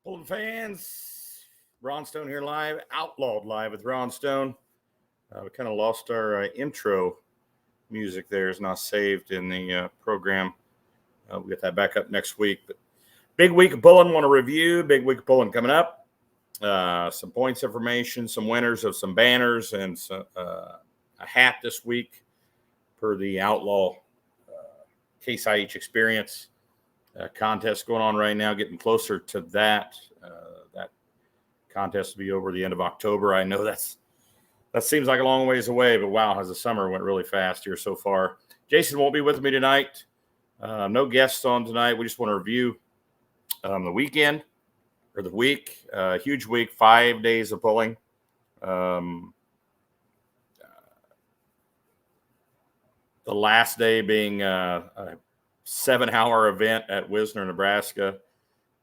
Pulling fans, Ron Stone here live, Outlawed live with Ron Stone. We kind of lost our intro music there. It's not saved in the program. We'll get that back up next week. But big week of pulling, want to review. Big week of pulling coming up. Some points information, some winners of some banners, and a hat this week per the Outlaw Case IH experience. Contest going on right now, getting closer to that. That contest will be over the end of October. I know that seems like a long ways away, but wow, as the summer went really fast here so far. Jason won't be with me tonight. No guests on tonight. We just want to review the weekend or the week. Huge week, 5 days of pulling. The last day being a 7-hour event at Wisner, Nebraska.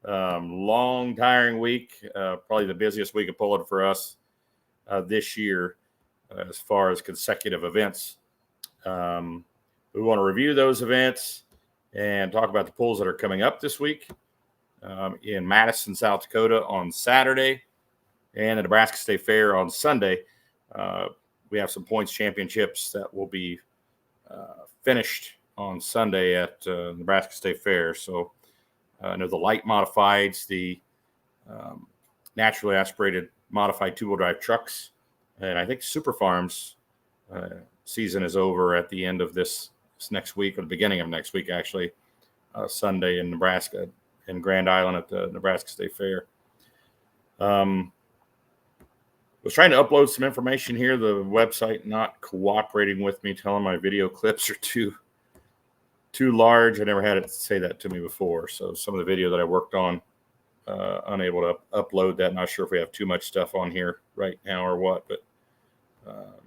Long, tiring week. Probably the busiest week of pulling for us this year as far as consecutive events. We want to review those events and talk about the pulls that are coming up this week in Madison, South Dakota on Saturday and the Nebraska State Fair on Sunday. We have some points championships that will be finished on Sunday at Nebraska State Fair. So I know the light modifieds, the naturally aspirated modified two-wheel drive trucks, and I think Super Farms season is over at the end of this next week, or the beginning of next week, actually, Sunday in Nebraska, in Grand Island at the Nebraska State Fair. Was trying to upload some information here. The website not cooperating with me, telling my video clips are too large. I never had it say that to me before. So some of the video that I worked on, unable to upload that. Not sure if we have too much stuff on here right now or what, but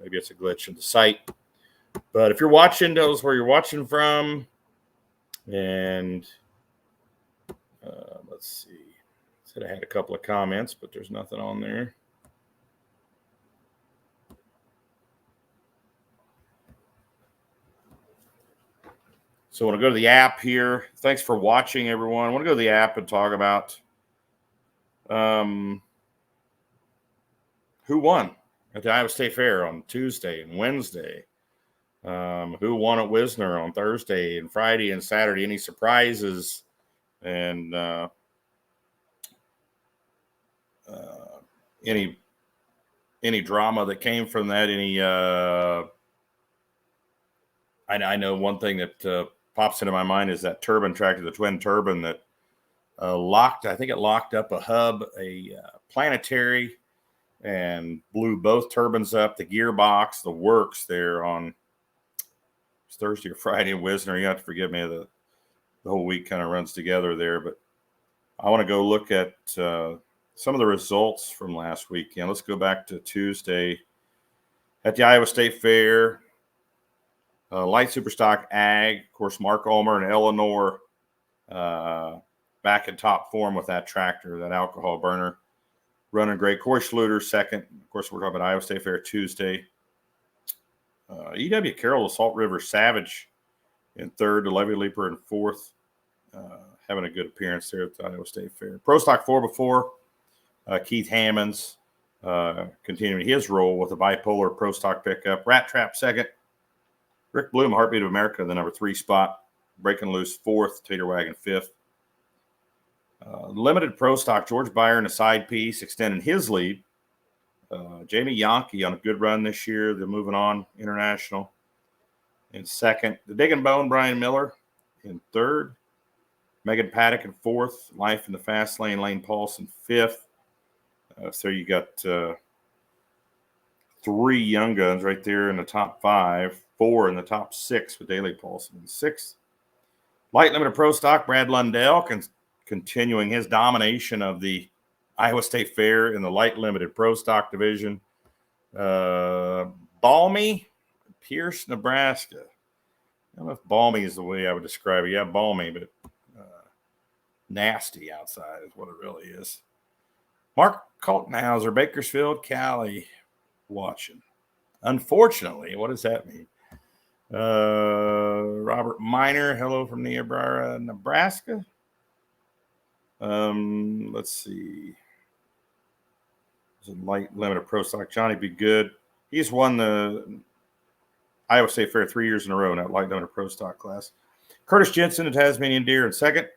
maybe it's a glitch in the site. But if you're watching, tell us where you're watching from. And let's see. Said I had a couple of comments, but there's nothing on there. So I want to go to the app here. Thanks for watching, everyone. I want to go to the app and talk about who won at the Iowa State Fair on Tuesday and Wednesday. Who won at Wisner on Thursday and Friday and Saturday. Any surprises and any drama that came from that. I know one thing that pops into my mind is that turbine tractor, the twin turbine that locked up a hub, a planetary, and blew both turbines up, the gearbox, the works there on Thursday or Friday in Wisner. You have to forgive me, the whole week kind of runs together there, but I want to go look at some of the results from last weekend. Let's go back to Tuesday at the Iowa State Fair. Light Superstock Ag, of course, Mark Ulmer and Eleanor back in top form with that tractor, that alcohol burner, running great. Corey Schluter second. Of course, we're talking about Iowa State Fair Tuesday. E.W. Carroll, the Salt River Savage in third, the Levy Leaper in fourth, having a good appearance there at the Iowa State Fair. Pro Stock 4x4, Keith Hammonds continuing his role with a bipolar Pro Stock pickup. Rat Trap second. Rick Bloom, Heartbeat of America, the number 3 spot. Breaking Loose fourth. Tater Wagon fifth. Limited Pro Stock, George Byron, a side piece, extending his lead. Jamie Yonke on a good run this year. They're moving on international in second. The Dig and Bone, Brian Miller in third. Megan Paddock in fourth. Life in the Fast Lane, Lane Paulson fifth. So you got 3 young guns right there in the top 5. 4 in the top 6 with Daley Paulson in sixth. Light Limited Pro Stock, Brad Lundell continuing his domination of the Iowa State Fair in the Light Limited Pro Stock division. Balmy, Pierce, Nebraska. I don't know if balmy is the way I would describe it. Yeah, balmy, but nasty outside is what it really is. Mark Kaltenhauser, Bakersfield, Cali, watching. Unfortunately, what does that mean? Robert Miner, hello from Niobrara, Nebraska. Let's see. There's a light limited pro stock. Johnny Be Good. He's won the Iowa State Fair 3 years in a row in that light limited pro stock class. Curtis Jensen, the Tasmanian Deer, in second.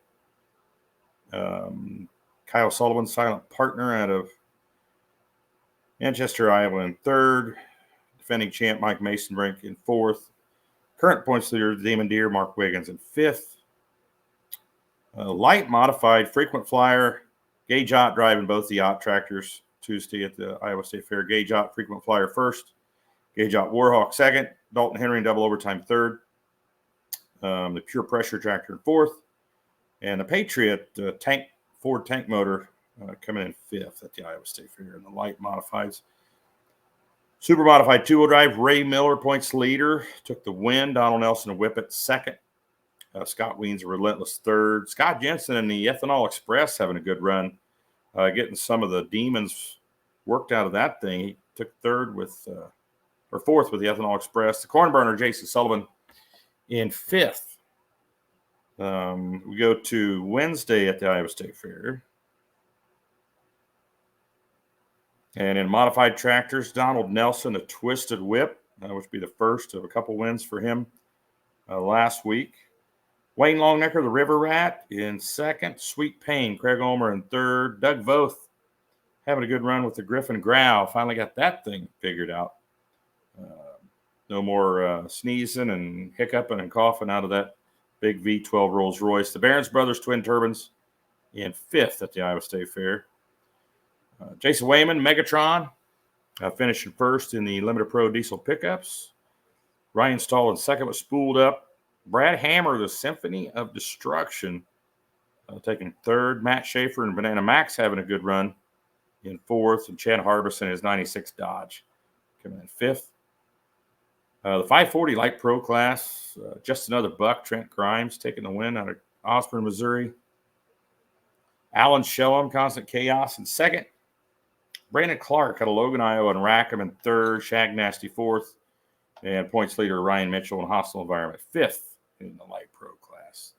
Kyle Sullivan, silent partner, out of Manchester, Iowa, in third. Defending champ Mike Masonbrink in fourth. Current points leader, Demon Deer, Mark Wiggins, in fifth. Light modified frequent flyer, Gage Ott driving both the Ott tractors Tuesday at the Iowa State Fair. Gage Ott, frequent flyer first. Gage Ott Warhawk second. Dalton Henry in double overtime third. The pure pressure tractor in fourth. And the Patriot Ford tank motor coming in fifth at the Iowa State Fair in the light modifieds. Super modified two-wheel drive, Ray Miller, points leader, took the win. Donald Nelson and Whippet second. Scott Weens, a relentless third. Scott Jensen and the Ethanol Express having a good run, getting some of the demons worked out of that thing. He took fourth with the Ethanol Express. The corn burner, Jason Sullivan, in fifth. We go to Wednesday at the Iowa State Fair. And in modified tractors, Donald Nelson, a Twisted Whip, which would be the first of a couple wins for him last week. Wayne Longnecker, the River Rat, in second. Sweet Pain, Craig Ulmer, in third. Doug Voth having a good run with the Griffin Growl. Finally got that thing figured out. No more sneezing and hiccuping and coughing out of that big V12 Rolls Royce. The Barons Brothers Twin Turbines in fifth at the Iowa State Fair. Jason Wayman, Megatron, finishing first in the Limited Pro Diesel pickups. Ryan Stahl in second was spooled up. Brad Hammer, the Symphony of Destruction, taking third. Matt Schaefer and Banana Max having a good run in fourth. And Chad Harbison, his 96 Dodge, coming in fifth. The 540 Light Pro class, just another buck. Trent Grimes taking the win out of Osborne, Missouri. Alan Shellham, Constant Chaos, in second. Brandon Clark out of Logan, Iowa, and Rackham in third. Shag Nasty fourth. And points leader Ryan Mitchell in Hostile Environment fifth in the Light Pro class.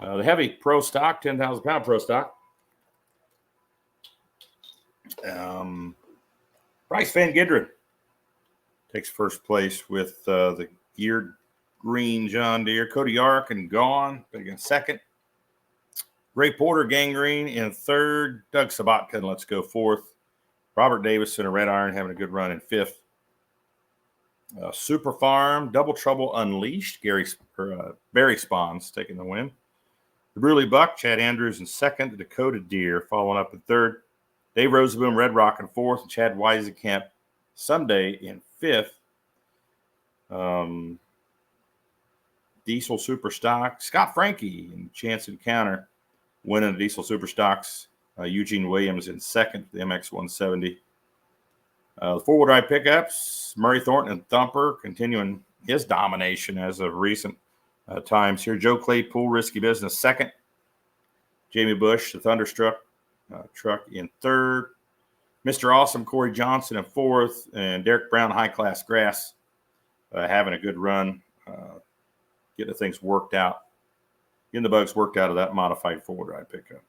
The heavy pro stock, 10,000 pound pro stock. Bryce Van Gidren takes first place with the geared green John Deere. Cody Yark and Gone against second. Ray Porter, Gangrene, in third. Doug Sabatka and Let's Go fourth. Robert Davis in a Red Iron having a good run in fifth. Super Farm, Double Trouble Unleashed, Barry Spawns taking the win. The Bruley Buck, Chad Andrews in second. The Dakota Deer following up in third. Dave Roseboom, Red Rock in fourth. And Chad Weisenkamp, Someday, in fifth. Diesel Super Stock, Scott Frankie in Chance Encounter, winning the Diesel Super Stocks. Eugene Williams in second, the MX 170. The four-wheel drive pickups, Murray Thornton and Thumper continuing his domination as of recent times here. Joe Claypool, Risky Business, second. Jamie Bush, the Thunderstruck truck, in third. Mr. Awesome, Corey Johnson, in fourth. And Derek Brown, High Class Grass, having a good run, getting the things worked out, getting the bugs worked out of that modified four-wheel drive pickup.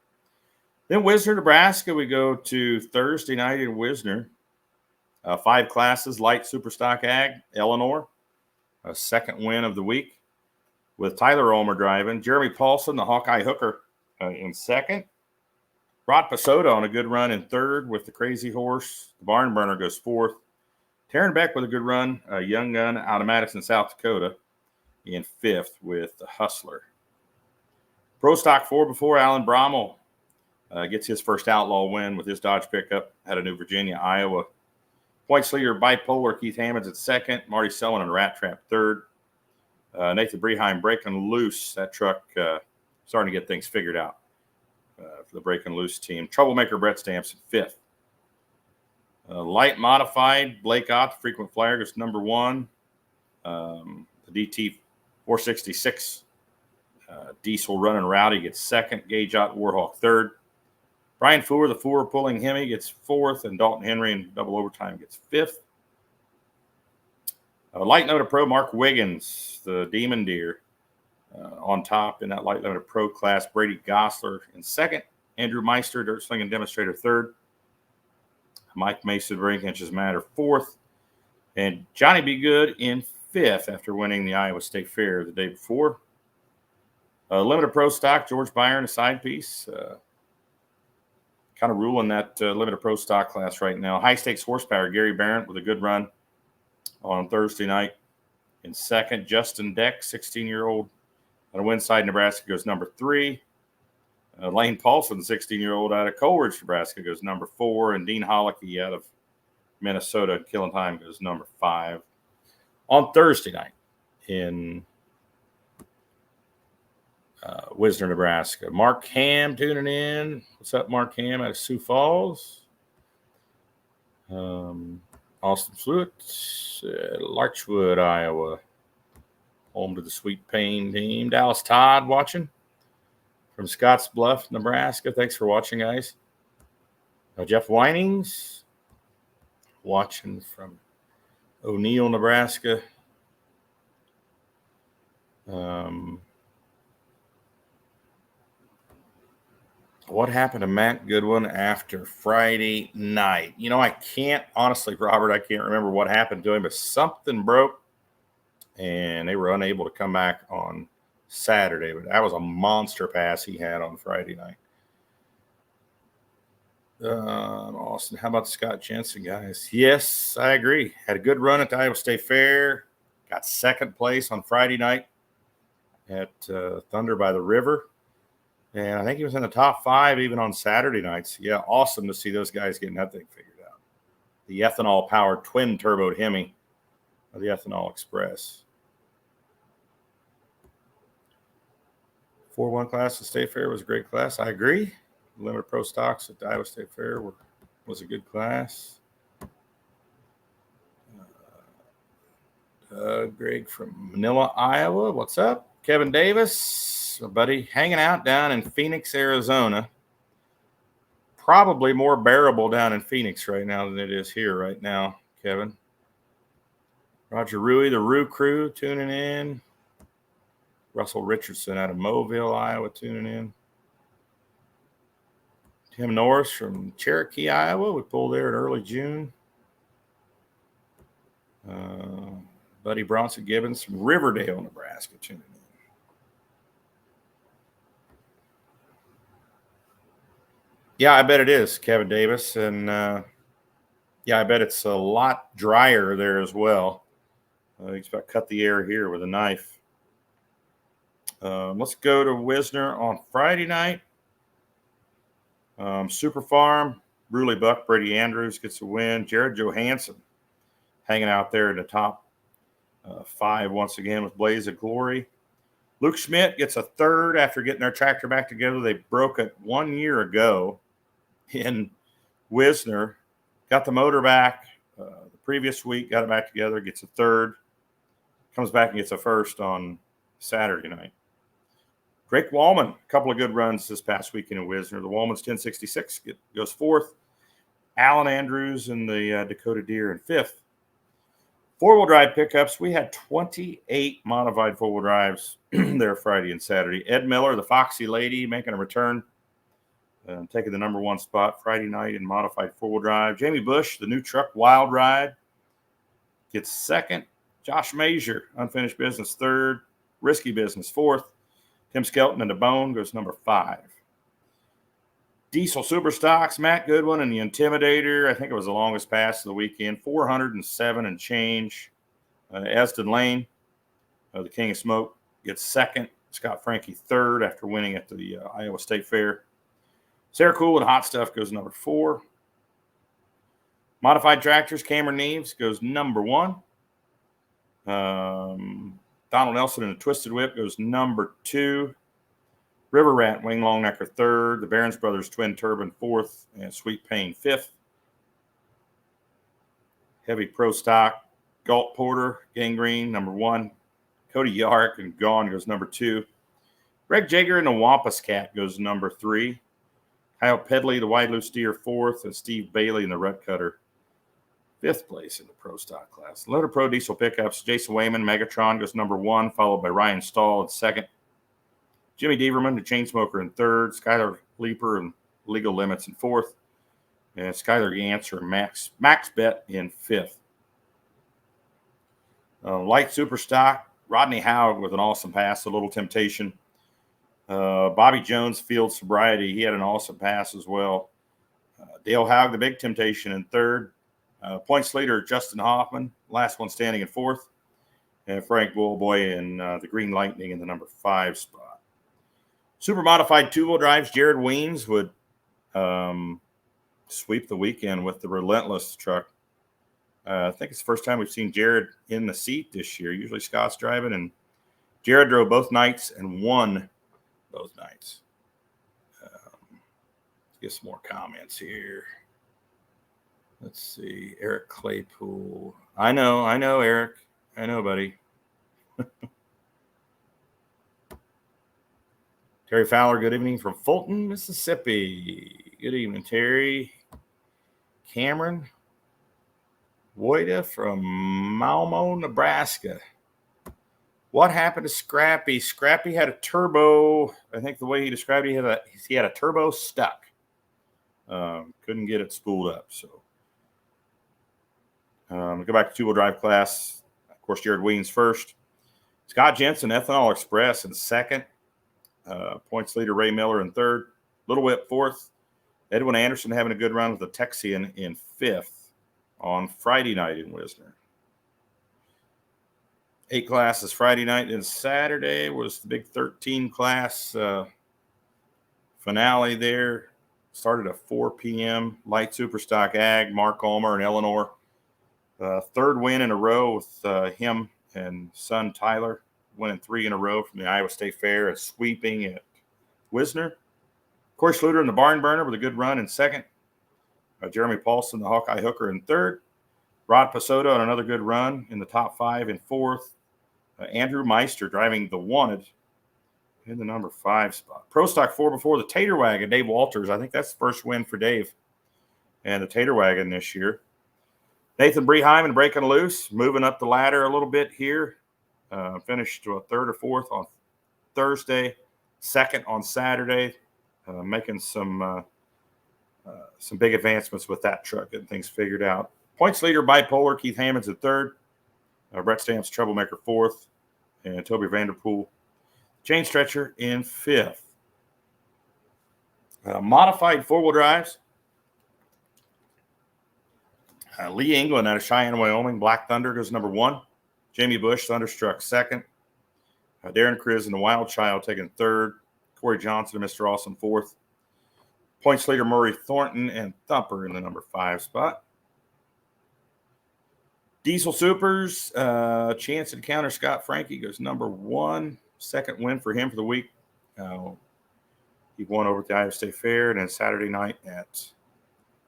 Then Wisner, Nebraska, we go to Thursday night in Wisner. 5 classes, light super stock ag, Eleanor, a second win of the week with Tyler Ulmer driving. Jeremy Paulson, the Hawkeye Hooker, in second. Rod Pasota on a good run in third with the Crazy Horse. The Barn Burner goes fourth. Taryn Beck with a good run, a young gun out of Madison, South Dakota, in fifth with the Hustler. Pro Stock 4x4, Alan Brommel gets his first outlaw win with his Dodge pickup out of New Virginia, Iowa. Points leader Bipolar, Keith Hammonds at second. Marty Selwyn and Rat Trap third. Nathan Breheim breaking loose. That truck starting to get things figured out for the breaking loose team. Troublemaker Brett Stamps in fifth. Light modified, Blake Ott, frequent flyer, goes number one. The DT 466 Diesel Running Rowdy gets second. Gage Ott Warhawk third. Brian Fuhr, the Fuhr pulling Hemi, gets fourth. And Dalton Henry in double overtime gets fifth. Light Noted Pro Mark Wiggins, the Demon Deer, on top in that Light Noted Pro class. Brady Gosler in second. Andrew Meister, Dirt Slinging Demonstrator, third. Mike Mason, Brink Inches Matter, fourth. And Johnny Be Good in fifth after winning the Iowa State Fair the day before. Limited Pro Stock, George Byron, a side piece. Kind of ruling that Limited Pro Stock class right now. High Stakes Horsepower, Gary Barrett with a good run on Thursday night. In second, Justin Deck, 16-year-old out of Winside, Nebraska, goes number 3. Lane Paulson, 16-year-old out of Coleridge, Nebraska, goes number 4. And Dean Hollicky out of Minnesota, Killing Time, goes number 5. On Thursday night in Wisner, Nebraska. Mark Ham tuning in. What's up, Mark Ham out of Sioux Falls? Austin Fluid, Larchwood, Iowa. Home to the Sweet Pain team. Dallas Todd watching from Scottsbluff, Nebraska. Thanks for watching, guys. Jeff Winings watching from O'Neill, Nebraska. What happened to Matt Goodwin after Friday night? You know, I can't, honestly, Robert, I can't remember what happened to him, but something broke, and they were unable to come back on Saturday. But that was a monster pass he had on Friday night. Austin, how about Scott Jensen, guys? Yes, I agree. Had a good run at the Iowa State Fair. Got second place on Friday night at Thunder by the River. And I think he was in the top 5 even on Saturday nights. Yeah, awesome to see those guys getting that thing figured out. The ethanol-powered twin-turboed Hemi of the Ethanol Express. 4-1 class at State Fair was a great class. I agree. Limited Pro Stocks at the Iowa State Fair was a good class. Greg from Manila, Iowa. What's up? Kevin Davis, my buddy, hanging out down in Phoenix, Arizona. Probably more bearable down in Phoenix right now than it is here right now, Kevin. Roger Rui, the Rue Crew, tuning in. Russell Richardson out of Mobile, Iowa, tuning in. Tim Norris from Cherokee, Iowa. We pulled there in early June. Buddy Bronson Gibbons from Riverdale, Nebraska, tuning in. Yeah, I bet it is, Kevin Davis. And, yeah, I bet it's a lot drier there as well. You expect to cut the air here with a knife. Let's go to Wisner on Friday night. Super Farm, Bruley Buck, Brady Andrews gets a win. Jared Johansson hanging out there in the top 5 once again with Blaze of Glory. Luke Schmidt gets a third after getting their tractor back together. They broke it 1 year ago in Wisner. Got the motor back the previous week, got it back together, gets a third. Comes back and gets a first on Saturday night. Drake Wallman, a couple of good runs this past weekend in Wisner. The Wallman's 1066 goes 4th. Alan Andrews in the Dakota Deer in 5th. 4-wheel drive pickups. We had 28 modified 4-wheel drives there Friday and Saturday. Ed Miller, the Foxy Lady, making a return, taking the number 1 spot Friday night in modified 4-wheel drive. Jamie Bush, the new truck Wild Ride, gets 2nd. Josh Mazier, Unfinished Business, 3rd. Risky Business, 4th. Tim Skelton and the Bone goes number 5. Diesel Superstocks, Matt Goodwin and the Intimidator. I think it was the longest pass of the weekend. 407 and change. Esden Lane, the King of Smoke, gets 2nd. Scott Frankie 3rd after winning at the Iowa State Fair. Sarah Cool and Hot Stuff goes number 4. Modified Tractors, Cameron Neves goes number 1. Donald Nelson and the Twisted Whip goes number 2. River Rat, Wing Longnecker 3rd. The Barons Brothers Twin Turbine 4th. And Sweet Pain 5th. Heavy Pro Stock, Galt Porter, Gangrene, number 1. Cody Yark and Gone goes number 2. Greg Jager and the Wampus Cat goes number 3. Kyle Pedley, the Wide Loose Deer 4th. And Steve Bailey and the Rut Cutter 5th place in the Pro Stock class. Loader Pro Diesel Pickups, Jason Wayman, Megatron goes number 1, followed by Ryan Stahl at 2nd. Jimmy Deaverman, the Chainsmoker in 3rd. Skylar Leeper and Legal Limits in fourth. And Skylar Ganser and Max Bet in fifth. Light Super Stock, Rodney Howard with an awesome pass, a Little Temptation. Bobby Jones, Field Sobriety, he had an awesome pass as well. Dale Haug, the Big Temptation in third. Points leader, Justin Hoffman, last one standing in fourth. And Frank Bullboy in the Green Lightning in the number 5 spot. Super modified two-wheel drives, Jared Weems would sweep the weekend with the Relentless truck. I think it's the first time we've seen Jared in the seat this year. Usually Scott's driving, and Jared drove both nights and won both nights. Let's get some more comments here. Let's see. Eric Claypool. I know, Eric. I know, buddy. Terry Fowler, good evening from Fulton, Mississippi. Good evening, Terry. Cameron Woida from Malmo, Nebraska. What happened to Scrappy? Scrappy had a turbo. I think the way he described it, he had a turbo stuck. Couldn't get it spooled up. So go back to two-wheel drive class. Of course, Jared Weems first. Scott Jensen, Ethanol Express in second. Points leader Ray Miller in third. Little Whip fourth. Edwin Anderson having a good run with the Texian in fifth on Friday night in Wisner. 8 classes Friday night, and Saturday was the big 13 class finale there. Started at 4 p.m. Light Superstock Ag, Mark Ulmer and Eleanor. Third win in a row with him and son Tyler, winning 3 in a row from the Iowa State Fair and sweeping at Wisner. Corey Schluter in the Barn Burner with a good run in second. Jeremy Paulson, the Hawkeye Hooker, in third. Rod Pasotto on another good run in the top 5 in fourth. Andrew Meister driving the Wanted in the number 5 spot. Pro Stock 4x4, the Tater Wagon, Dave Walters. I think that's the first win for Dave and the Tater Wagon this year. Nathan Breheim Breaking Loose, moving up the ladder a little bit here. Finished to a 3rd or 4th on Thursday, 2nd on Saturday. Making some big advancements with that truck, getting things figured out. Points leader Bipolar, Keith Hammonds in 3rd. Brett Stamps, Troublemaker 4th. And Toby Vanderpool, Chain Stretcher in 5th. Modified 4-wheel drives. Lee England out of Cheyenne, Wyoming. Black Thunder goes number 1. Jamie Bush, Thunderstruck 2nd. Darren Kriz and the Wild Child taking 3rd. Corey Johnson and Mr. Awesome 4th. Points leader Murray Thornton and Thumper in the number 5 spot. Diesel Supers, Chance Encounter Scott Frankie goes number 1. Second win for him for the week. He won over at the Iowa State Fair, and then Saturday night at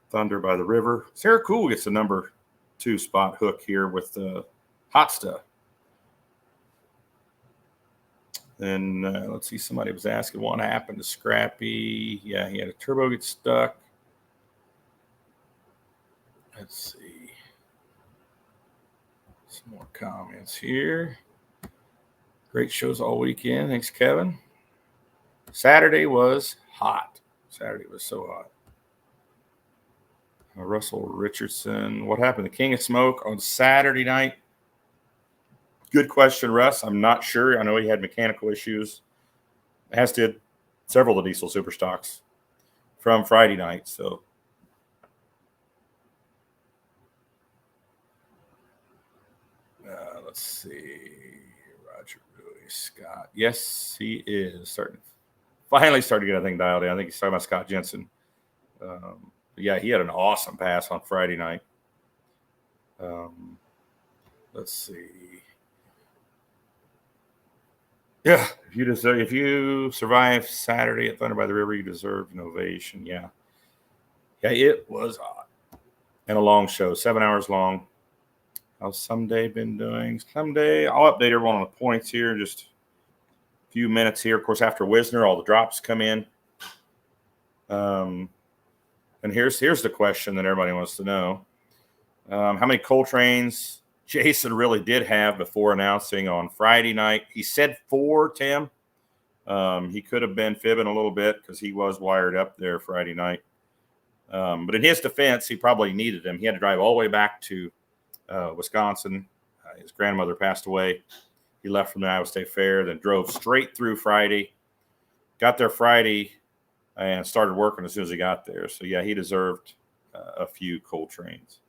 Thunder by the River. Sarah Cool gets the number 2 spot hook here with Hot Stuff. Then let's see, somebody was asking what happened to Scrappy. Yeah, he had a turbo get stuck. Let's see. Some more comments here. Great shows all weekend. Thanks, Kevin. Saturday was hot. Saturday was so hot. Russell Richardson. What happened to King of Smoke on Saturday night? Good question, Russ. I'm not sure. I know he had mechanical issues, as did several of the Diesel Super Stocks from Friday night. So let's see. Roger Bowie, Scott. Yes, he is finally starting to get everything dialed in. I think he's talking about Scott Jensen. Yeah, he had an awesome pass on Friday night. Let's see. Yeah, if you survive Saturday at Thunder by the River, you deserve an ovation. Yeah, it was hot and a long show, 7 hours long. How's Someday been doing? Someday, I'll update everyone on the points here. Just a few minutes here. Of course, after Wisner, all the drops come in. And here's the question that everybody wants to know: how many Coltrane's Jason really did have before announcing on Friday night? He said 4, Tim. He could have been fibbing a little bit because he was wired up there Friday night. But in his defense, he probably needed him. He had to drive all the way back to Wisconsin. His grandmother passed away. He left from the Iowa State Fair, then drove straight through Friday. Got there Friday and started working as soon as he got there. So, yeah, he deserved a few Coltrane's.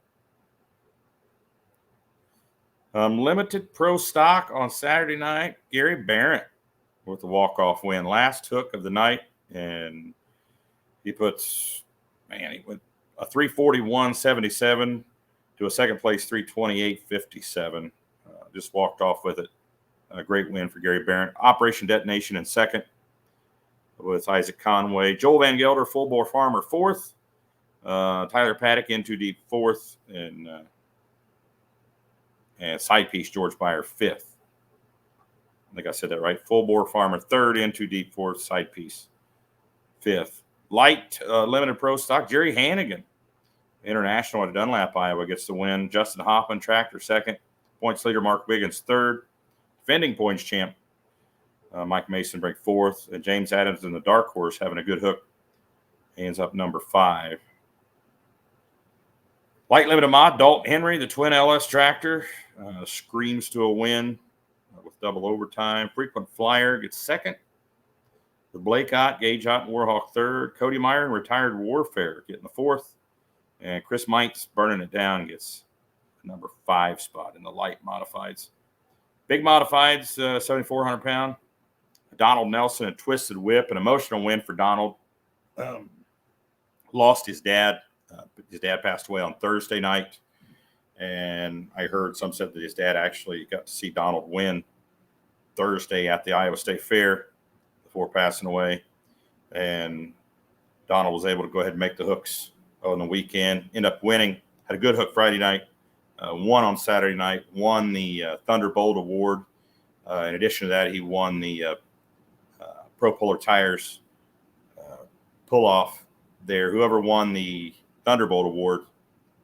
Limited pro stock on Saturday night. Gary Barrett with the walk-off win. Last hook of the night. And he puts, he went a 341.77 to a second place 328.57. Just walked off with it. A great win for Gary Barrett. Operation Detonation in second with Isaac Conway. Joel Van Gelder, Full Bore Farmer, fourth. Tyler Paddock in too deep, fourth. And Side Piece George Beyer, fifth. I think I said that right. Full Bore Farmer, third. In too deep, fourth. Side Piece, fifth. Light limited pro stock, Jerry Hannigan, International at Dunlap, Iowa, gets the win. Justin Hoffman, Tractor, second. Points leader Mark Wiggins, third. Defending points champ Mike Mason break fourth. And James Adams in the dark horse having a good hook. He ends up number 5. Light limited mod, Dalton Henry, the twin LS tractor, screams to a win with double overtime. Frequent flyer gets second. The Blake Ott, Gage Ott, and Warhawk third. Cody Meyer and Retired Warfare getting the fourth. And Chris Mites burning it down gets the number 5 spot in the light modifieds. Big modifieds, 7,400 pound. Donald Nelson, a twisted whip, an emotional win for Donald. Lost his dad. His dad passed away on Thursday night. And I heard some said that his dad actually got to see Donald win Thursday at the Iowa State Fair before passing away. And Donald was able to go ahead and make the hooks on the weekend. Ended up winning. Had a good hook Friday night. Won on Saturday night. Won the Thunderbolt Award. In addition to that, he won the Pro Polar Tires pull-off there. Whoever won the Thunderbolt Award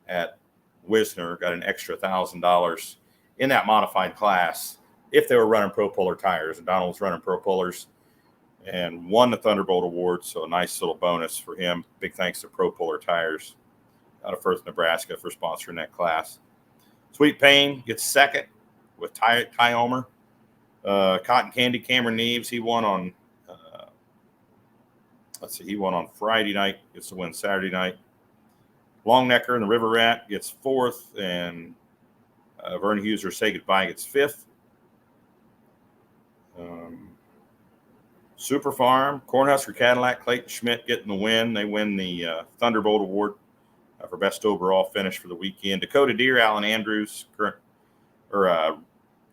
at Wisner got an extra $1,000 in that modified class if they were running Pro Polar tires. And Donald was running Pro Polars and won the Thunderbolt Award. So a nice little bonus for him. Big thanks to Pro Polar Tires out of Firth, Nebraska for sponsoring that class. Sweet Payne gets second with Ty Omer. Cotton Candy, Cameron Neves, he won on he won on Friday night, gets to win Saturday night. Longnecker and the River Rat gets fourth, and Vern Huser, Say Goodbye, gets fifth. Super Farm, Cornhusker Cadillac, Clayton Schmidt getting the win. They win the Thunderbolt Award for best overall finish for the weekend. Dakota Deer, Alan Andrews,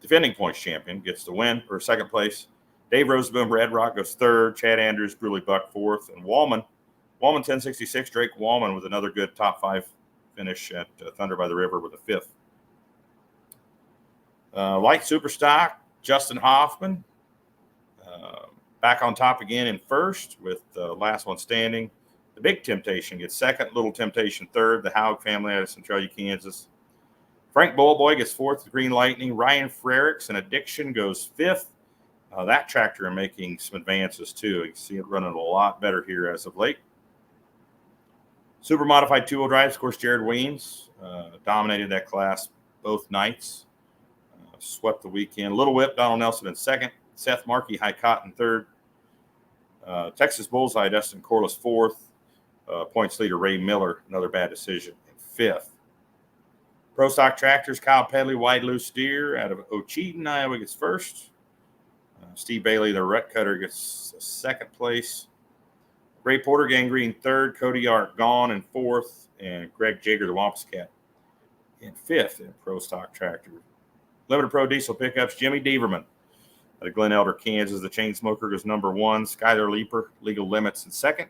defending points champion, gets the win for second place. Dave Roseboom, Red Rock goes third. Chad Andrews, Bruley Buck fourth. And Wallman 1066, Drake Wallman with another good top 5 finish at Thunder by the River with a fifth. Light Superstock, Justin Hoffman back on top again in first with the last one standing. The Big Temptation gets second. Little Temptation third. The Haug family out of Centralia, Kansas. Frank Bowlboy gets fourth. The Green Lightning. Ryan Frericks and Addiction goes fifth. That tractor making some advances too. You can see it running a lot better here as of late. Super modified 2-wheel drives, of course, Jared Weems dominated that class both nights. Swept the weekend. Little Whip, Donald Nelson in second. Seth Markey, High Cotton third. Texas Bullseye, Dustin Corliss fourth. Points leader Ray Miller, another bad decision, in fifth. Pro Stock Tractors, Kyle Pedley, Wide Loose Steer out of Ocheaton, Iowa gets first. Steve Bailey, the Rut Cutter, gets second place. Ray Porter, Gangrene third. Cody Art Gone in fourth. And Greg Jager, the Wampus Cat, in fifth in Pro Stock Tractor. Limited Pro Diesel Pickups, Jimmy Deaverman out of Glen Elder, Kansas. The Chain Smoker goes number 1. Skyler Leaper, Legal Limits in second.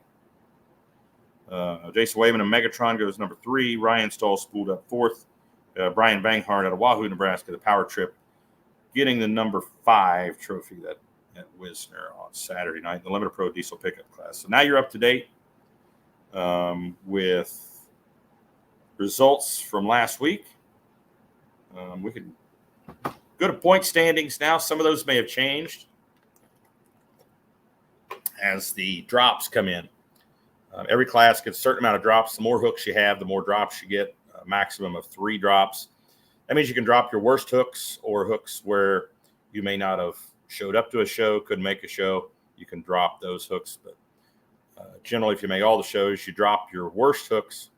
Jason Wayman and Megatron goes number 3. Ryan Stahl spooled up fourth. Brian Banghart out of Wahoo, Nebraska, the Power Trip, getting the number 5 trophy at Wisner on Saturday night in the Limited Pro Diesel Pickup class. So now you're up to date with results from last week. We could go to point standings now. Some of those may have changed. as the drops come in. Every class gets a certain amount of drops. The more hooks you have, the more drops you get, a maximum of 3 drops. That means you can drop your worst hooks or hooks where you may not have showed up to a show, couldn't make a show. You can drop those hooks. But generally, if you make all the shows, you drop your worst hooks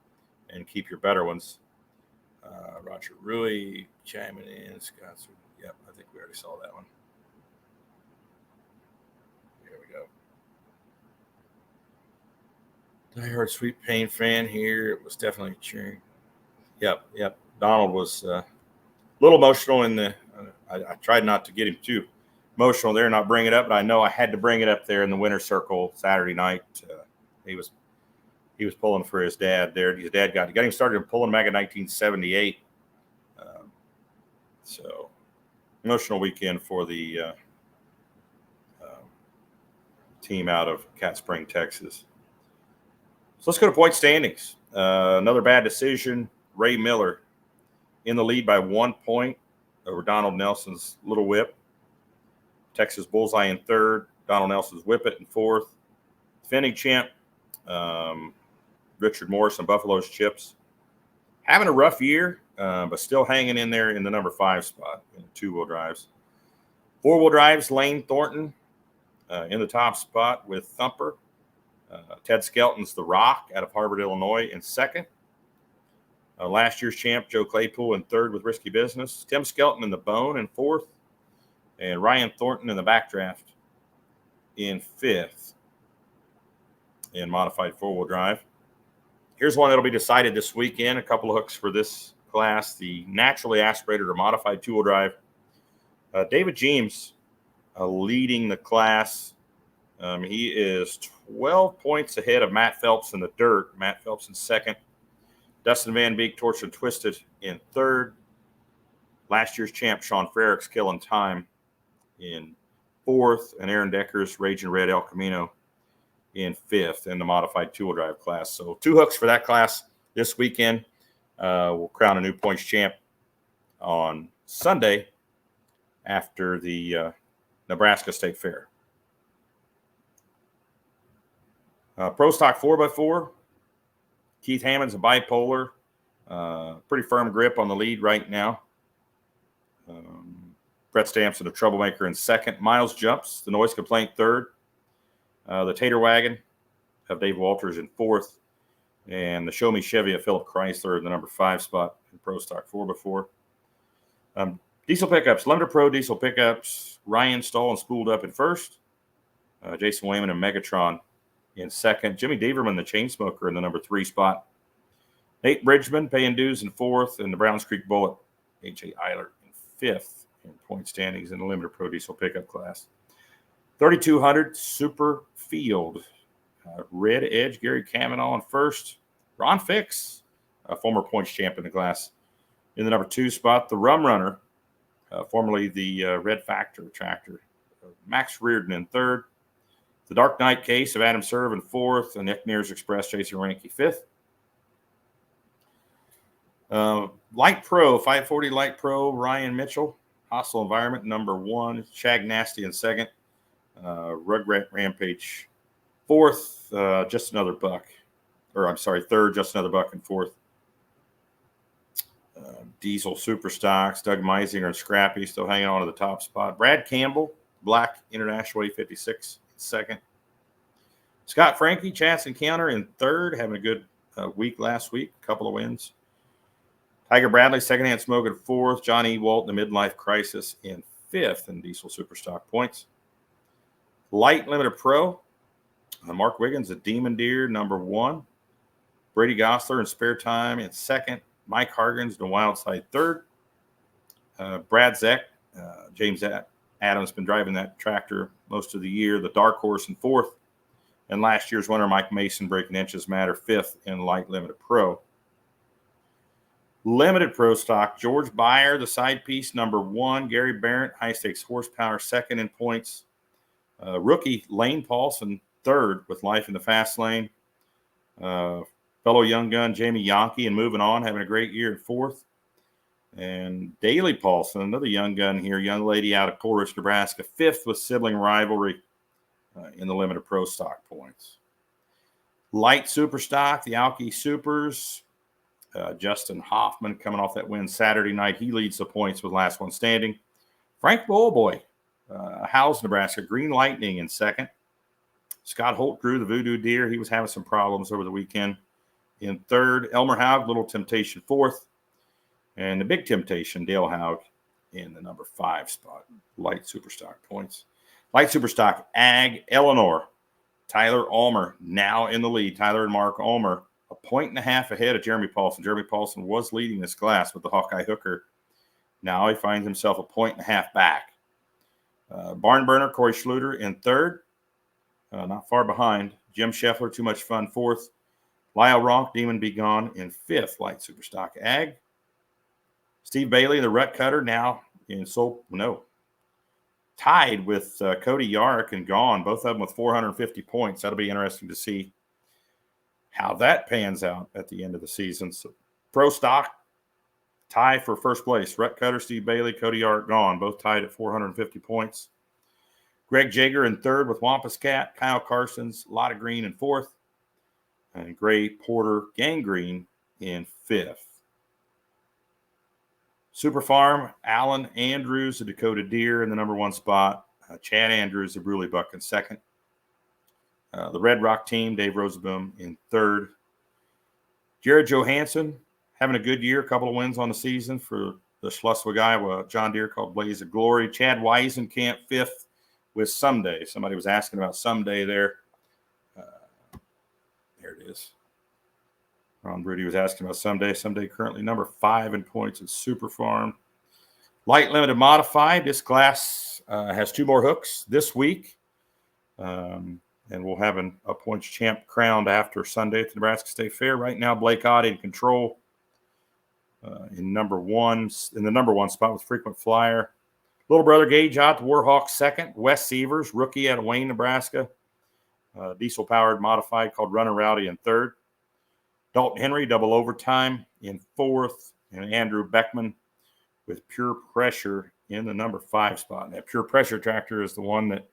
and keep your better ones. Roger Rui chiming in. Scott, yep, I think we already saw that one. Here we go. Diehard Sweet Pain fan here. It was definitely cheering. Yep. Donald was a little emotional in the. I tried not to get him too emotional there, not bring it up, but I know I had to bring it up there in the winter circle Saturday night. He was pulling for his dad there. His dad got him started pulling back in 1978. So emotional weekend for the team out of Cat Spring, Texas. So let's go to point standings. Another bad decision. Ray Miller in the lead by 1 point over Donald Nelson's Little Whip. Texas Bullseye in third. Donald Nelson's Whippet in fourth. Defending champ, Richard Morris and Buffalo's Chips. Having a rough year, but still hanging in there in the number 5 spot in 2-wheel drives. 4-wheel drives, Lane Thornton in the top spot with Thumper. Ted Skelton's The Rock out of Harvard, Illinois in second. Last year's champ, Joe Claypool, in third with Risky Business. Tim Skelton in the Bone in fourth. And Ryan Thornton in the Backdraft in fifth in modified 4-wheel drive. Here's one that'll be decided this weekend. A couple of hooks for this class. The naturally aspirated or modified 2-wheel drive. David James leading the class. He is 12 points ahead of Matt Phelps in the dirt. Matt Phelps in second. Dustin Van Beek, Torched and Twisted in third. Last year's champ, Sean Frericks, Killing Time in fourth. And Aaron Decker's Raging Red El Camino in fifth in the modified 2-wheel drive class. So 2 hooks for that class this weekend. We'll crown a new points champ on Sunday after the Nebraska State Fair. Pro Stock 4x4. Keith Hammond's a bipolar. Pretty firm grip on the lead right now. Brett Stampson, a troublemaker, in second. Miles Jumps, the Noise Complaint, third. The Tater Wagon of Dave Walters in fourth. And the Show Me Chevy of Philip Chrysler in the number 5 spot in Pro Stock 4x4. Diesel Pickups, Limited Pro Diesel Pickups. Ryan Stahl and Spooled Up in first. Jason Wayman and Megatron in second. Jimmy Deaverman, the Chainsmoker, in the number 3 spot. Nate Bridgman, Paying Dues, in fourth. And the Browns Creek Bullet, A.J. Eiler, in fifth in point standings in the Limited Pro Diesel Pickup class. 3200 Super Field. Red Edge, Gary Kavanaugh in first. Ron Fix, a former points champ in the class, in the number 2 spot. The Rum Runner, formerly the Red Factor tractor. Max Reardon in third. The Dark Knight Case of Adam Serve in fourth. And Nick Nears Express, Jason Ranke, fifth. Light Pro, 540 Light Pro, Ryan Mitchell. Hostile Environment, number 1. Shag Nasty in second. Rugrat Rampage, fourth. Just Another Buck. Third. Just Another Buck in fourth. Diesel Superstocks, Doug Meisinger and Scrappy still hanging on to the top spot. Brad Campbell, Black International 856 in second. Scott Frankie, Chance Encounter in third, having a good week last week, a couple of wins. Tiger Bradley, Secondhand Smoke in fourth. John E. Walton, The Midlife Crisis, in fifth in Diesel Superstock points. Light Limited Pro, Mark Wiggins, The Demon Deer, number 1. Brady Gosler and Spare Time in second. Mike Hargens, The Wild Side, third. Brad Zeck, James Adams been driving that tractor most of the year. The Dark Horse in fourth. And last year's winner, Mike Mason, Breaking Inches Matter, fifth in Light Limited Pro. Limited Pro Stock, George Byer, The Side Piece, number 1. Gary Barrett, High Stakes Horsepower, second in points. Rookie Lane Paulson, third with Life in the Fast Lane. Fellow young gun Jamie Yonke and Moving On, having a great year in fourth. And Daley Paulson, another young gun here, young lady out of Coleridge, Nebraska, fifth with Sibling Rivalry. in the limited pro stock points. Light super stock, the Alki Supers. Justin Hoffman coming off that win Saturday night. He leads the points with last one standing. Frank Bowlboy, Howes, Nebraska. Green Lightning in second. Scott Holtgrew, the Voodoo Deer. He was having some problems over the weekend. In third, Elmer Haug, Little Temptation, fourth. And the Big Temptation, Dale Haug, in the number 5 spot. Light Superstock points. Light Superstock, Ag, Eleanor. Tyler Ulmer now in the lead. Tyler and Mark Ulmer, 1.5 points ahead of Jeremy Paulson. Jeremy Paulson was leading this class with the Hawkeye Hooker. Now he finds himself 1.5 points back. Barn Burner, Corey Schluter in third. Not far behind. Jim Scheffler, Too Much Fun, fourth. Lyle Ronk, Demon Be Gone in fifth. Light Superstock Ag. Steve Bailey, the Rut Cutter, now in tied with Cody Yarrick and Gone, both of them with 450 points. That'll be interesting to see how that pans out at the end of the season. So, pro stock tie for first place. Rut Cutter, Steve Bailey, Cody Yarrick, Gone, both tied at 450 points. Greg Jager in third with Wampus Cat. Kyle Carson's Lotta Green in fourth. And Gray Porter Gangrene in fifth. Super Farm, Alan Andrews, the Dakota Deer in the number 1 spot. Chad Andrews, the Bruley Buck in second. The Red Rock team, Dave Rosenbaum in third. Jared Johansson having a good year, a couple of wins on the season for the Schleswig, Iowa John Deere called Blaze of Glory. Chad Weisenkamp fifth with Someday. Somebody was asking about Someday there. There it is. Ron Brady was asking about Someday. Someday currently number 5 in points at Super Farm. Light Limited Modified. This class has 2 more hooks this week. And we'll have a points champ crowned after Sunday at the Nebraska State Fair. Right now, Blake Ott in control in the number 1 spot with Frequent Flyer. Little brother Gage Ott, the Warhawk second. Wes Severs, rookie out of Wayne, Nebraska. Diesel-powered modified called Runner Rowdy in third. Dalton Henry, double overtime in fourth. And Andrew Beckman with Pure Pressure in the number 5 spot. And that Pure Pressure tractor is the one that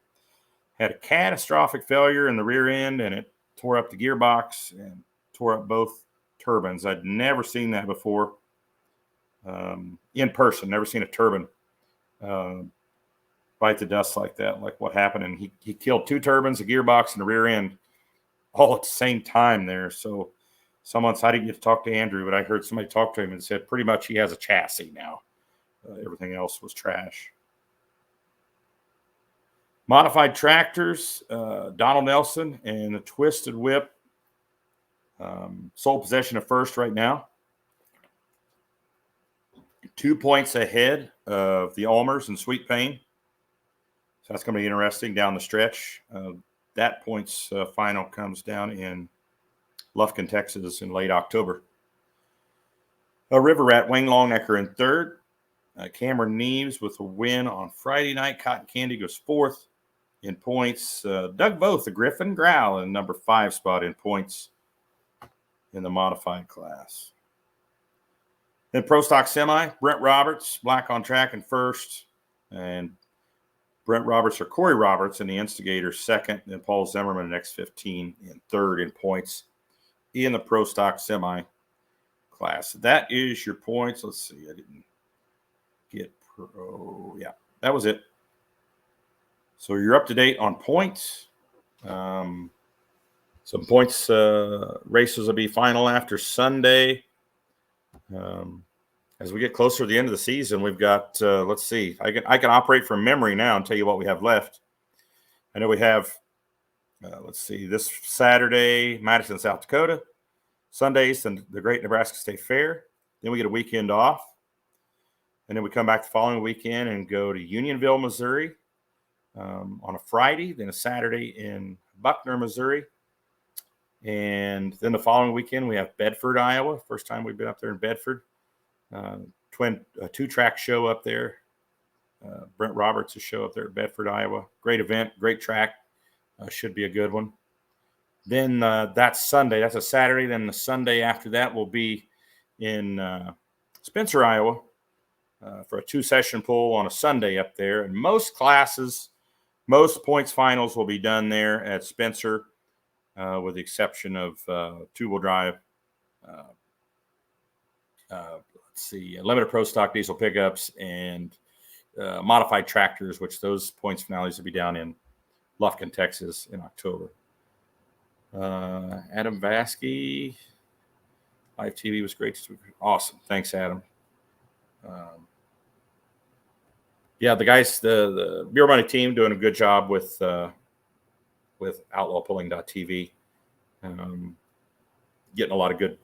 had a catastrophic failure in the rear end, and it tore up the gearbox and tore up both turbines. I'd never seen that before in person. Never seen a turbine bite the dust like that, like what happened. And he killed 2 turbines, a gearbox, and the rear end all at the same time there. So I didn't get to talk to Andrew, but I heard somebody talk to him and said pretty much he has a chassis now. Everything else was trash. Modified tractors, Donald Nelson and the Twisted Whip. Sole possession of first right now. 2 points ahead of the Ulmers and Sweet Pain. So that's going to be interesting down the stretch. That points final comes down in Lufkin, Texas in late October. River Rat, Wayne Longnecker in third. Cameron Neves with a win on Friday night. Cotton Candy goes fourth in points. Doug Both, the Griffin Growl, in number 5 spot in points in the modified class. Then Pro Stock Semi, Brent Roberts, Black on Track in first. And Brent Roberts or Corey Roberts in the Instigator second. Then Paul Zimmerman in X15 in third in points in the Pro Stock Semi class. That is your points. Let's see. I didn't get pro. Yeah, that was it. So you're up to date on points. Some points races will be final after Sunday. As we get closer to the end of the season, we've got, let's see, I can operate from memory now and tell you what we have left. I know we have, let's see, this Saturday, Madison, South Dakota. Sundays, and the Great Nebraska State Fair. Then we get a weekend off. And then we come back the following weekend and go to Unionville, Missouri on a Friday, then a Saturday in Buckner, Missouri. And then the following weekend, we have Bedford, Iowa. First time we've been up there in Bedford. Two-track show up there. Brent Roberts' show up there at Bedford, Iowa. Great event, great track. Should be a good one. Then that's Sunday. That's a Saturday. Then the Sunday after that will be in Spencer, Iowa for a 2-session pull on a Sunday up there. And most classes Most points finals will be done there at Spencer, with the exception of two-wheel drive. Limited pro stock diesel pickups and modified tractors, which those points finales will be down in Lufkin, Texas in October. Adam Vasky, live TV was great. Awesome. Thanks, Adam. Yeah, the guys, the Beer Money team doing a good job with outlawpulling.tv. Getting a lot of good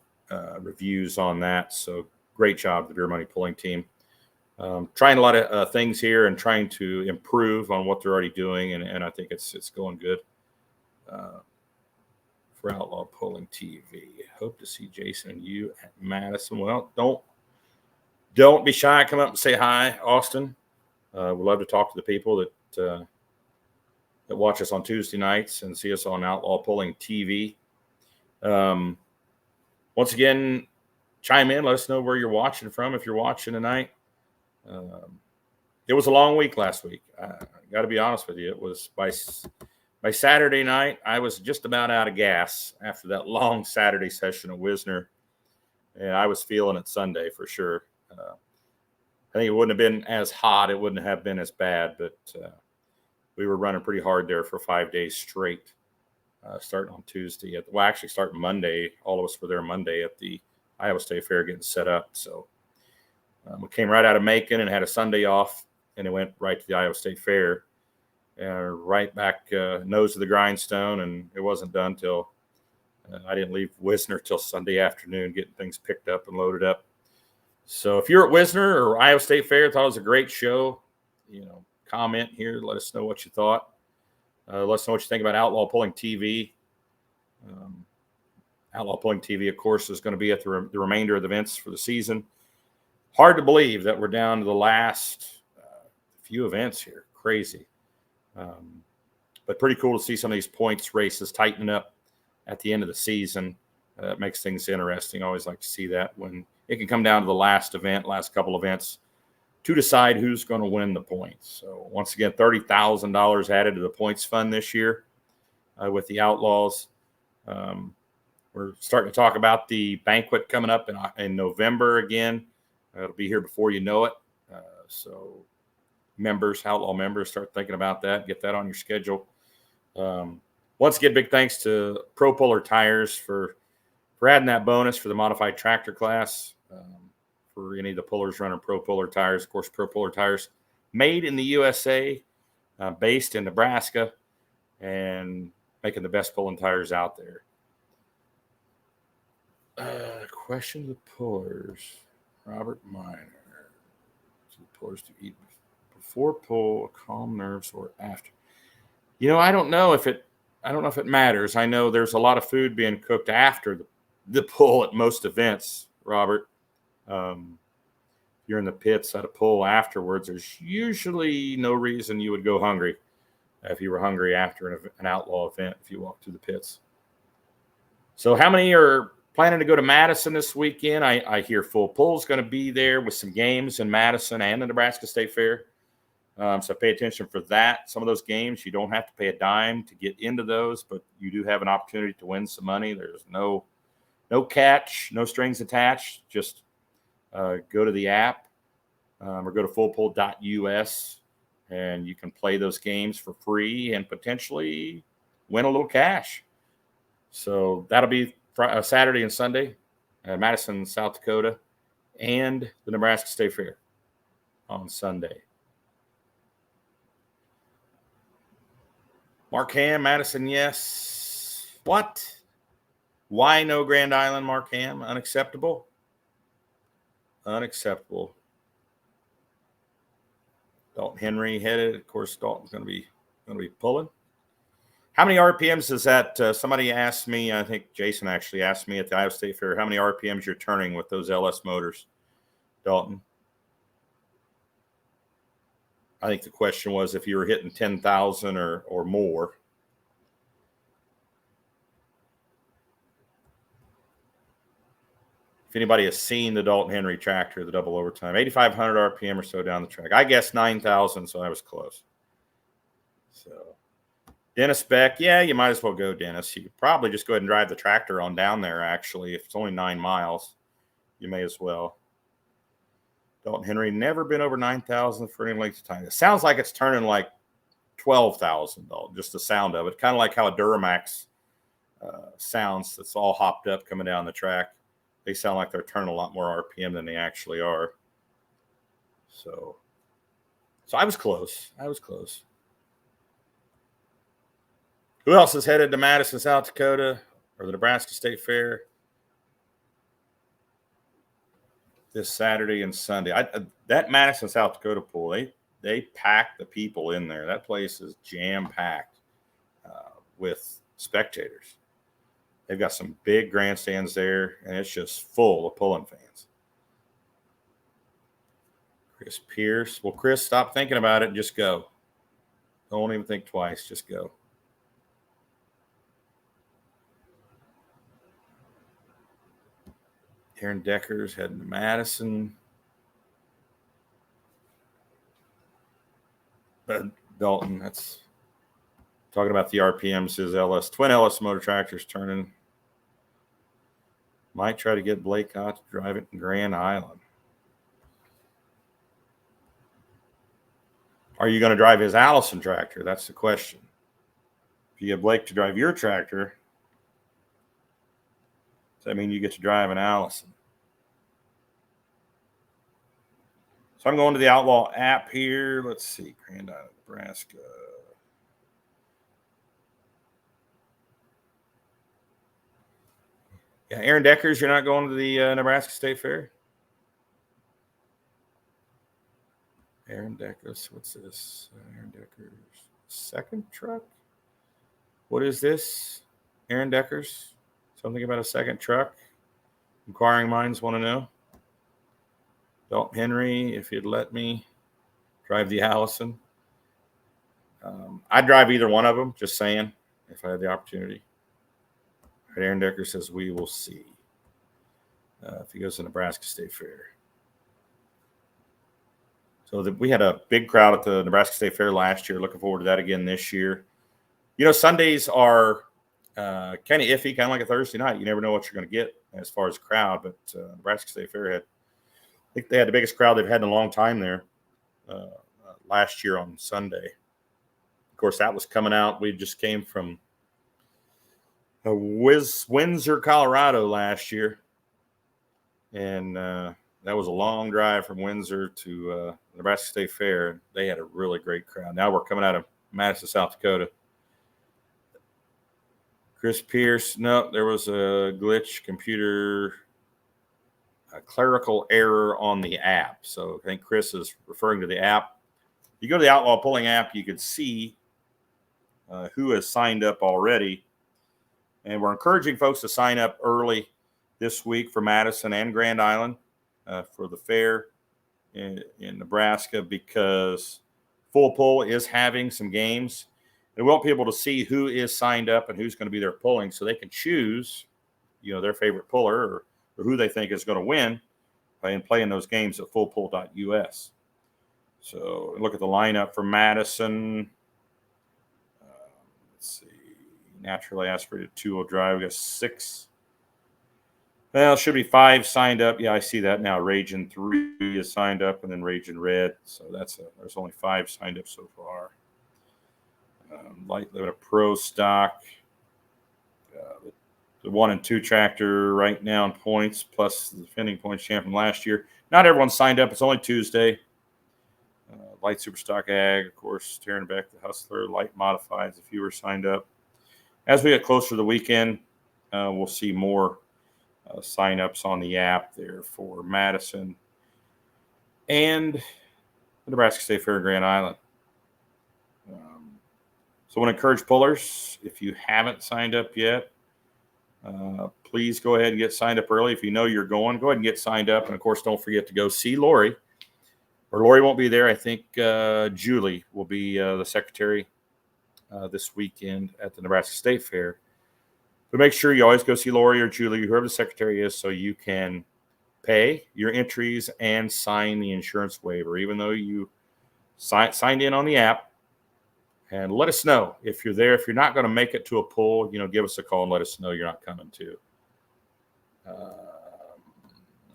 reviews on that. So great job, the Beer Money Pulling team. Trying a lot of things here and trying to improve on what they're already doing, and I think it's going good for Outlaw Pulling TV. Hope to see Jason and you at Madison. Well, don't be shy. Come up and say hi, Austin. We'd love to talk to the people that watch us on Tuesday nights and see us on Outlaw Pulling TV. Once again, chime in. Let us know where you're watching from if you're watching tonight. It was a long week last week. I got to be honest with you. It was by Saturday night, I was just about out of gas after that long Saturday session at Wisner. And I was feeling it Sunday for sure. I think it wouldn't have been as hot. It wouldn't have been as bad, but we were running pretty hard there for 5 days straight, starting on Tuesday. Actually starting Monday. All of us were there Monday at the Iowa State Fair getting set up. So we came right out of Macon and had a Sunday off, and it went right to the Iowa State Fair. Right back nose of the grindstone, and it wasn't done till I didn't leave Wisner till Sunday afternoon, getting things picked up and loaded up. So if you're at Wisner or Iowa State Fair, thought it was a great show, comment here. Let us know what you thought. Let us know what you think about Outlaw Pulling TV. Outlaw Pulling TV, of course, is going to be at the remainder of the events for the season. Hard to believe that we're down to the last few events here. Crazy. But pretty cool to see some of these points races tightening up at the end of the season. It makes things interesting. I always like to see that when it can come down to the last couple events to decide who's going to win the points. So once again, $30,000 added to the points fund this year with the Outlaws. We're starting to talk about the banquet coming up in November again. It'll be here before you know it. So Outlaw members, start thinking about that. Get that on your schedule. Once again, big thanks to Pro Puller Tires for adding that bonus for the modified tractor class. For any of the pullers running Pro Puller Tires. Of course, Pro Puller Tires made in the USA, based in Nebraska, and making the best pulling tires out there. Question of the pullers. Robert Miner. So the pullers to eat before pull, calm nerves, or after. I don't know if it matters. I know there's a lot of food being cooked after the pull at most events, Robert. You're in the pits at a pull afterwards. There's usually no reason you would go hungry if you were hungry after an outlaw event if you walk through the pits. So how many are planning to go to Madison this weekend? I hear Full Pull's going to be there with some games in Madison and the Nebraska State Fair. So pay attention for that. Some of those games, you don't have to pay a dime to get into those, but you do have an opportunity to win some money. There's no catch, no strings attached. Just go to the app or go to fullpull.us, and you can play those games for free and potentially win a little cash. So that'll be Saturday and Sunday at Madison, South Dakota, and the Nebraska State Fair on Sunday. Mark Ham, Madison, yes. What? Why no Grand Island, Mark Ham? Unacceptable. Unacceptable. Dalton Henry headed. Of course, Dalton's going to be pulling. How many RPMs is that? Somebody asked me. I think Jason actually asked me at the Iowa State Fair how many RPMs you're turning with those LS motors, Dalton. I think the question was if you were hitting 10,000 or more. If anybody has seen the Dalton Henry tractor, the double overtime, 8,500 RPM or so down the track. I guess 9,000, so I was close. So Dennis Beck, yeah, you might as well go, Dennis. You could probably just go ahead and drive the tractor on down there, actually. If it's only 9 miles, you may as well. Dalton Henry, never been over 9,000 for any length of time. It sounds like it's turning like 12,000, though, just the sound of it. Kind of like how a Duramax sounds. It's all hopped up coming down the track. They sound like they're turning a lot more RPM than they actually are. So I was close. Who else is headed to Madison, South Dakota, or the Nebraska State Fair this Saturday and Sunday? That Madison, South Dakota pool, they pack the people in there. That place is jam-packed with spectators. They've got some big grandstands there, and it's just full of pulling fans. Chris Pierce. Well, Chris, stop thinking about it and just go. Don't even think twice. Just go. Aaron Decker's heading to Madison. Dalton, that's talking about the RPMs. His twin LS motor tractor's turning. Might try to get Blake out to drive it in Grand Island. Are you going to drive his Allison tractor? That's the question. If you get Blake to drive your tractor, does that mean you get to drive an Allison? So I'm going to the Outlaw app here. Let's see, Grand Island, Nebraska. Yeah, Aaron Deckers, you're not going to the Nebraska State Fair? Aaron Deckers, what's this? Aaron Deckers, second truck? What is this? Aaron Deckers, something about a second truck? Inquiring minds want to know. Dalton Henry, if you'd let me drive the Allison. I'd drive either one of them, just saying, if I had the opportunity. All right, Aaron Decker says, we will see if he goes to Nebraska State Fair. So we had a big crowd at the Nebraska State Fair last year. Looking forward to that again this year. You know, Sundays are kind of iffy, kind of like a Thursday night. You never know what you're going to get as far as crowd, but Nebraska State Fair had, I think they had the biggest crowd they've had in a long time there last year on Sunday. Of course, that was coming out. We just came from Windsor, Colorado last year. And that was a long drive from Windsor to Nebraska State Fair. They had a really great crowd. Now we're coming out of Madison, South Dakota. Chris Pierce, no, there was a glitch, a clerical error on the app. So I think Chris is referring to the app. If you go to the Outlaw Pulling app, you can see who has signed up already. And we're encouraging folks to sign up early this week for Madison and Grand Island for the fair in Nebraska, because Full Pull is having some games. And we want people to see who is signed up and who's going to be there pulling, so they can choose, you know, their favorite puller or who they think is going to win and play in those games at fullpull.us. So look at the lineup for Madison. Let's see. Naturally aspirated two-wheel drive. We got 6. Well, it should be 5 signed up. Yeah, I see that now. Raging 3 is signed up, and then Raging Red. So there's only 5 signed up so far. Light Limit Pro stock. The 1 and 2 tractor right now in points, plus the defending points champ from last year. Not everyone's signed up. It's only Tuesday. Light Superstock Ag, of course, tearing back the Hustler. Light Modifieds, a few were signed up. As we get closer to the weekend, we'll see more sign-ups on the app there for Madison and the Nebraska State Fair Grand Island. So I want to encourage pullers, if you haven't signed up yet, please go ahead and get signed up early. If you know you're going, go ahead and get signed up. And, of course, don't forget to go see Lori. Or Lori won't be there. I think Julie will be the secretary this weekend at the Nebraska State Fair. But make sure you always go see Lori or Julie, whoever the secretary is, so you can pay your entries and sign the insurance waiver. Even though you signed in on the app, And let us know if you're there. If you're not going to make it to a pull, give us a call and let us know you're not coming to.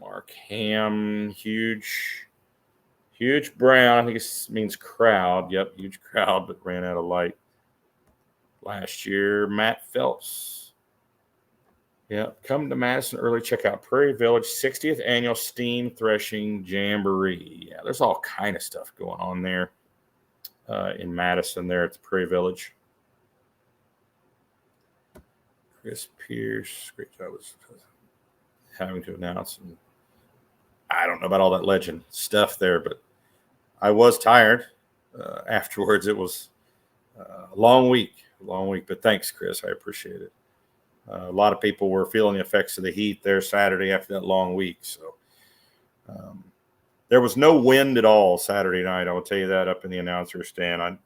Mark Ham, huge brown. I think it means crowd. Yep, huge crowd, but ran out of light last year. Matt Phelps. Yeah, come to Madison early. Check out Prairie Village 60th Annual Steam Threshing Jamboree. Yeah, there's all kind of stuff going on there in Madison there at the Prairie Village. Chris Pierce, great job was having to announce. And I don't know about all that legend stuff there, but I was tired afterwards. It was a long week, but thanks, Chris. I appreciate it. A lot of people were feeling the effects of the heat there Saturday after that long week. So there was no wind at all Saturday night. I will tell you that up in the announcer stand. I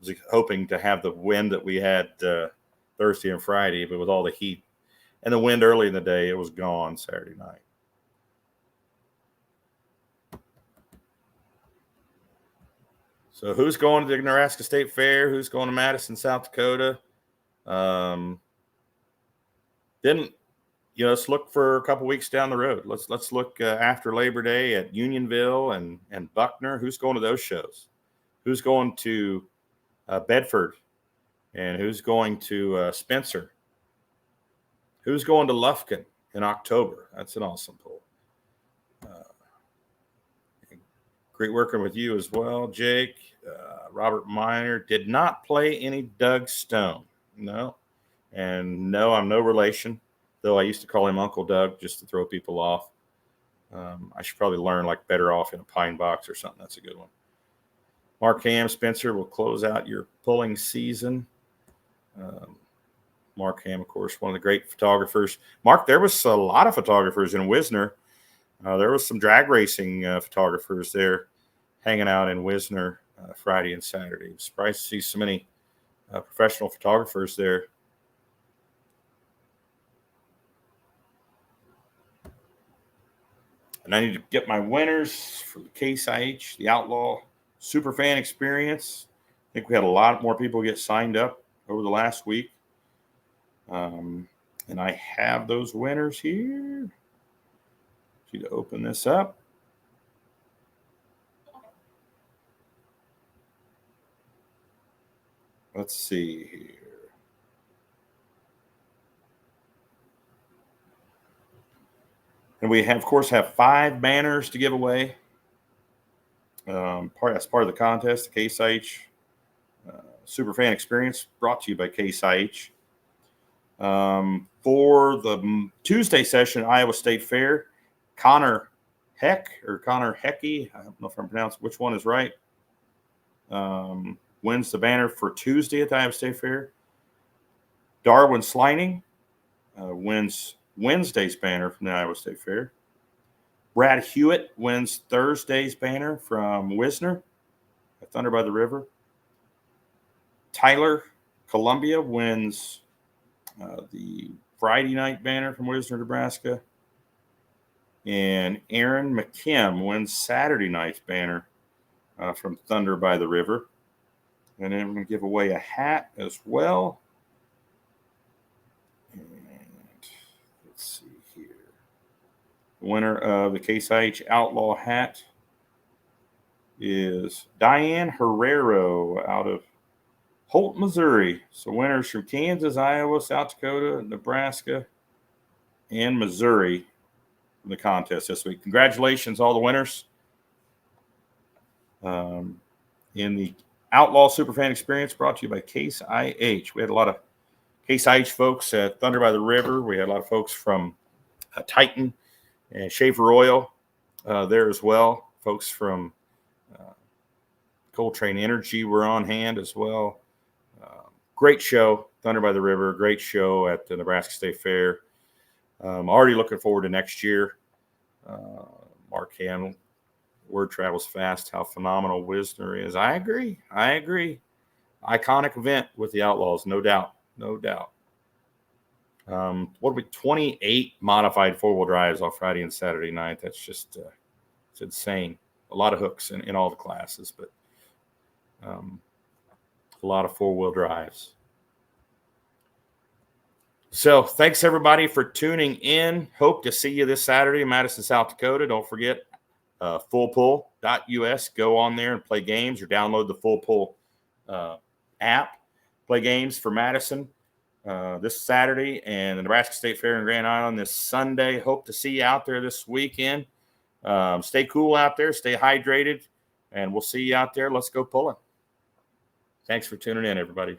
was hoping to have the wind that we had Thursday and Friday, but with all the heat and the wind early in the day, it was gone Saturday night. So who's going to the Nebraska State Fair? Who's going to Madison, South Dakota? Let's look for a couple weeks down the road. Let's look after Labor Day at Unionville and Buckner. Who's going to those shows? Who's going to Bedford? And who's going to Spencer? Who's going to Lufkin in October? That's an awesome poll. Great working with you as well, Jake. Robert Miner did not play any Doug Stone. No. And no, I'm no relation, though I used to call him Uncle Doug just to throw people off. I should probably learn better off in a pine box or something. That's a good one. Mark Ham, Spencer will close out your pulling season. Mark Ham, of course, one of the great photographers. Mark, there was a lot of photographers in Wisner. There was some drag racing photographers there hanging out in Wisner Friday and Saturday. I'm surprised to see so many professional photographers there. And I need to get my winners for the Case IH, the Outlaw Superfan Experience. I think we had a lot more people get signed up over the last week. And I have those winners here. Need to open this up. Let's see here. And we have, of course, 5 banners to give away. As part of the contest, the Case IH Superfan Experience brought to you by Case IH. For the Tuesday session at Iowa State Fair, Connor Hecky, I don't know if I'm pronouncing which one is right, wins the banner for Tuesday at the Iowa State Fair. Darwin Slining wins Wednesday's banner from the Iowa State Fair. Brad Hewitt wins Thursday's banner from Wisner at Thunder by the River. Tyler Columbia wins the Friday night banner from Wisner, Nebraska. And Aaron McKim wins Saturday night's banner from Thunder by the River. And then we're going to give away a hat as well. And let's see here. The winner of the Case IH Outlaw hat is Diane Herrero out of Holt, Missouri. So winners from Kansas, Iowa, South Dakota, Nebraska, and Missouri in the contest this week. Congratulations, all the winners. In the Outlaw Superfan Experience brought to you by Case IH. We had a lot of Case IH folks at Thunder by the River. We had a lot of folks from Titan and Schaefer Oil there as well. Folks from Coltrane Energy were on hand as well. Great show, Thunder by the River. Great show at the Nebraska State Fair. Already looking forward to next year. Mark Ham, word travels fast how phenomenal Wisner is. I agree. Iconic event with the Outlaws, no doubt. What are we, 28 modified four-wheel drives on Friday and Saturday night. That's just it's insane. A lot of hooks in all the classes, but A lot of four-wheel drives. So thanks, everybody, for tuning in. Hope to see you this Saturday in Madison, South Dakota. Don't forget fullpull.us. Go on there and play games or download the Full Pull app. Play games for Madison this Saturday and the Nebraska State Fair in Grand Island this Sunday. Hope to see you out there this weekend. Stay cool out there. Stay hydrated. And we'll see you out there. Let's go pulling. Thanks for tuning in, everybody.